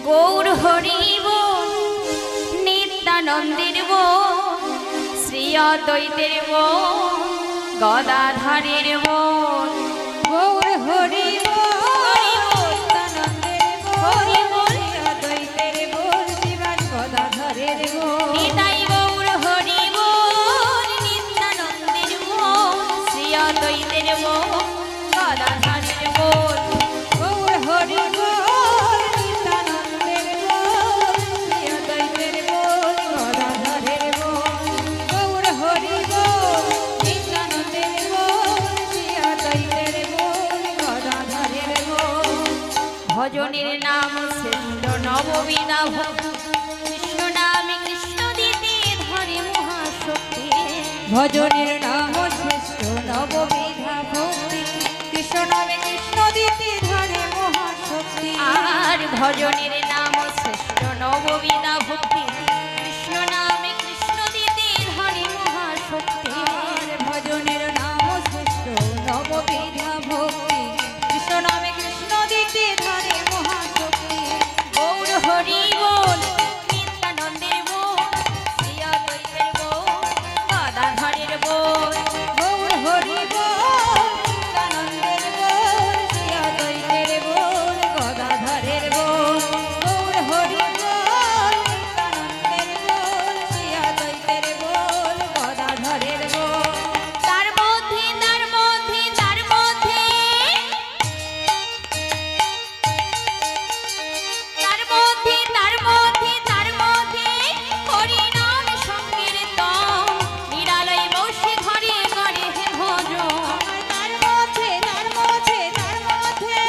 গৌর হরি বল, নিত্যানন্দের বল, শ্রী অদ্বৈতের বল, গদাধরের বল। গৌর হরি বল, নিত্যানন্দের বল, অদ্বৈতের বল, জীবন গদাধরের বল। নিতাই গৌর হরি বল, নিত্যানন্দের বল, শ্রী অদ্বৈতের বল, গদাধরের বল। গৌর হরি বল, নিত্যানন্দের বল, শ্রী অদ্বৈতের বল, গদাধরের বল। গৌর হরি বল, নিত্যানন্দের বল, শ্রী অদ্বৈতের বল, গদাধরের বল। ভজনের নাম শ্রেষ্ঠ নববিধা ভক্তি, কৃষ্ণ নামে কৃষ্ণ দিতে ধরে মহাশক্তি। ভজনের নাম শ্রেষ্ঠ নববিধা ভক্তি, কৃষ্ণ নামে কৃষ্ণ দিতে ধরে মহাশক্তি। আর ভজনের নাম শ্রেষ্ঠ নববিধা ভক্তি, কৃষ্ণ নামে কৃষ্ণ দিতে ধরে মহাশক্তি। আর ভজনের নাম শ্রেষ্ঠ নববিধা ভক্তি, কৃষ্ণ নামে কৃষ্ণ দিতে ধরে মহাশক্তি। গৌর হরি বল, নিত্যানন্দের বল, শ্রী অদ্বৈতের বল, গদাধরের বল। গৌর হরি বল, নিত্যানন্দের বল, শ্রী অদ্বৈতের বল, গদাধরের বল। গৌর হরি বল, নিত্যানন্দের বল, শ্রী অদ্বৈতের বল, গদাধরের বল। তার মধ্যে তার মধ্যে তার মধ্যে তার মধ্যে তার মধ্যে তার মধ্যে হরি নাম সংকীর্তন, নিরালয় বসে ঘরে ঘরে হে ভজন। তার মধ্যে তার মধ্যে তার মধ্যে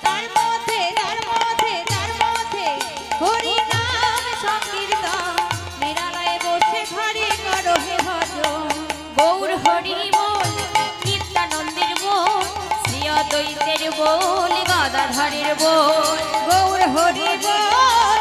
তার মধ্যে তার মধ্যে তার মধ্যে হরি নাম সংকীর্তন, নিরালয়ে বসে ঘরে করো হে ভজন। গৌর হরি বল, নিত্যানন্দের বল, শ্রী অদ্বৈতের বল, গদাধরের বল। গৌর হরি বল,